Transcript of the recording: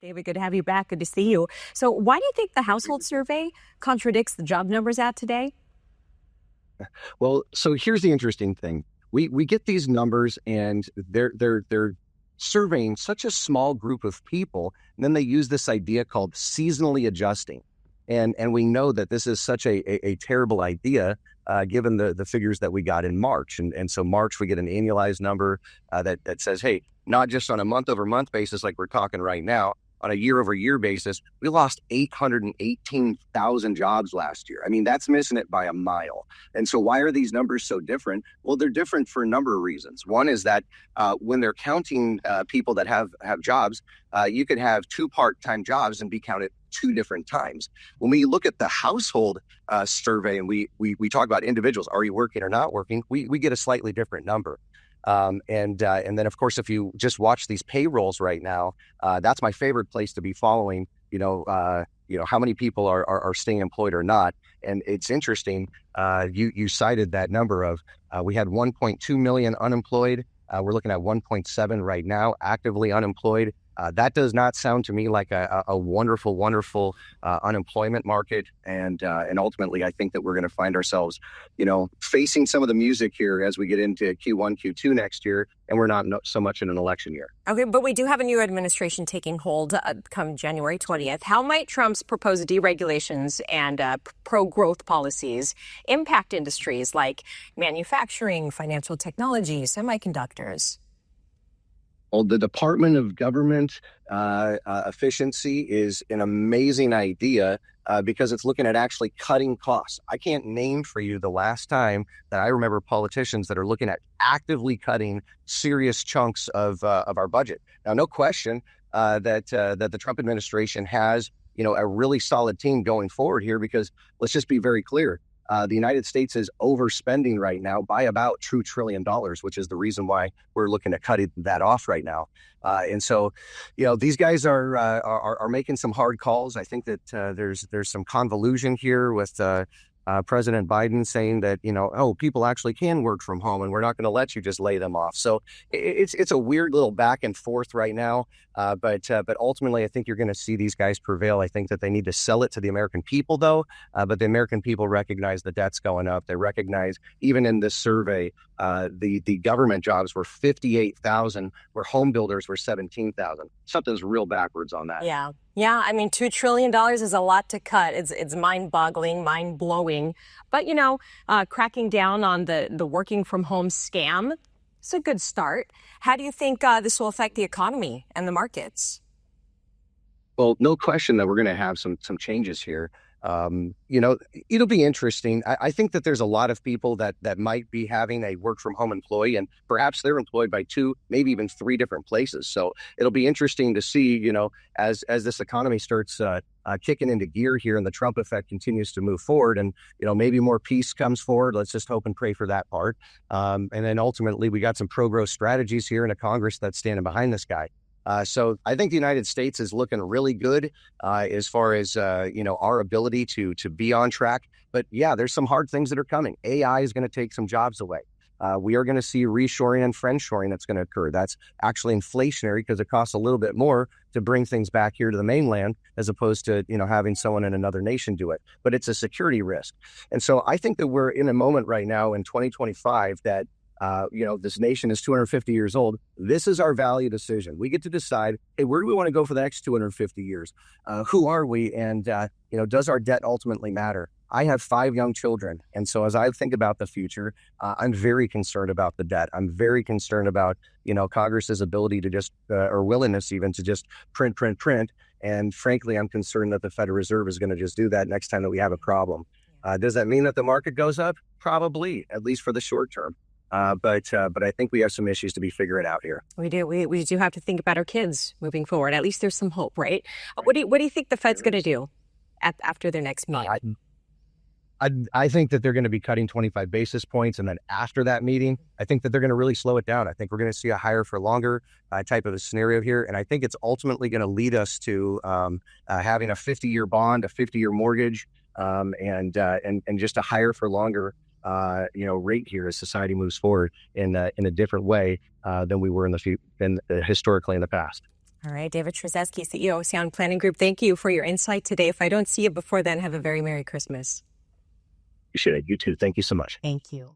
David, good to have you back. Good to see you. So why do you think the household survey contradicts the job numbers out today? Well, so here's the interesting thing. We get these numbers and they're surveying such a small group of people, and then they use this idea called seasonally adjusting. And we know that this is such a terrible idea given the figures that we got in March. And so March, we get an annualized number that says, hey, not just on a month over month basis like we're talking right now, on a year over year basis, we lost 818,000 jobs last year. I mean, that's missing it by a mile. And so why are these numbers so different? Well, they're different for a number of reasons. One is that when they're counting people that have jobs, you could have two part-time jobs and be counted two different times. When we look at the household survey and we talk about individuals, are you working or not working? We get a slightly different number. And then, of course, if you just watch these payrolls right now, that's my favorite place to be following, how many people are staying employed or not. And it's interesting. You cited that number of we had 1.2 million unemployed. We're looking at 1.7 right now, actively unemployed. That does not sound to me like a wonderful, wonderful unemployment market. And ultimately, I think that we're going to find ourselves, facing some of the music here as we get into Q1, Q2 next year, and we're not so much in an election year. Okay, but we do have a new administration taking hold come January 20th. How might Trump's proposed deregulations and pro-growth policies impact industries like manufacturing, financial technology, semiconductors? Well, the Department of Government efficiency is an amazing idea because it's looking at actually cutting costs. I can't name for you the last time that I remember politicians that are looking at actively cutting serious chunks of our budget. Now, no question that the Trump administration has, a really solid team going forward here, because let's just be very clear. The United States is overspending right now by about $2 trillion, which is the reason why we're looking at cutting that off right now. And so, these guys are making some hard calls. I think that there's some convolution here with President Biden saying that, people actually can work from home and we're not going to let you just lay them off. So it's a weird little back and forth right now. But ultimately, I think you're going to see these guys prevail. I think that they need to sell it to the American people, though. But the American people recognize the debt's going up. They recognize, even in this survey, the government jobs were 58,000, where home builders were 17,000. Something's real backwards on that. Yeah. I mean, $2 trillion is a lot to cut. It's mind-boggling, mind-blowing. But, cracking down on the working from home scam, it's a good start. How do you think this will affect the economy and the markets? Well, no question that we're going to have some changes here. It'll be interesting. I think that there's a lot of people that might be having a work from home employee, and perhaps they're employed by two, maybe even three different places. So it'll be interesting to see, as this economy starts kicking into gear here and the Trump effect continues to move forward, and, maybe more peace comes forward. Let's just hope and pray for that part. And then ultimately, we got some pro-growth strategies here in a Congress that's standing behind this guy. So I think the United States is looking really good as far as, our ability to be on track. But yeah, there's some hard things that are coming. AI is going to take some jobs away. We are going to see reshoring and friendshoring that's going to occur. That's actually inflationary because it costs a little bit more to bring things back here to the mainland as opposed to, having someone in another nation do it. But it's a security risk. And so I think that we're in a moment right now in 2025 that this nation is 250 years old. This is our value decision. We get to decide, hey, where do we want to go for the next 250 years? Who are we? And, does our debt ultimately matter? I have 5 young children. And so as I think about the future, I'm very concerned about the debt. I'm very concerned about, Congress's ability to just, or willingness even to just print. And frankly, I'm concerned that the Federal Reserve is going to just do that next time that we have a problem. Does that mean that the market goes up? Probably, at least for the short term. But I think we have some issues to be figuring out here. We do. We do have to think about our kids moving forward. At least there's some hope, right? What do you think the Fed's going to do after their next meeting? I think that they're going to be cutting 25 basis points. And then after that meeting, I think that they're going to really slow it down. I think we're going to see a higher for longer type of a scenario here. And I think it's ultimately going to lead us to having a 50-year bond, a 50-year mortgage, and just a higher for longer rate here as society moves forward in a different way than we were historically in the past. All right, David Stryzewski, CEO of Sound Planning Group. Thank you for your insight today. If I don't see you before then, have a very Merry Christmas. You should. You too. Thank you so much. Thank you.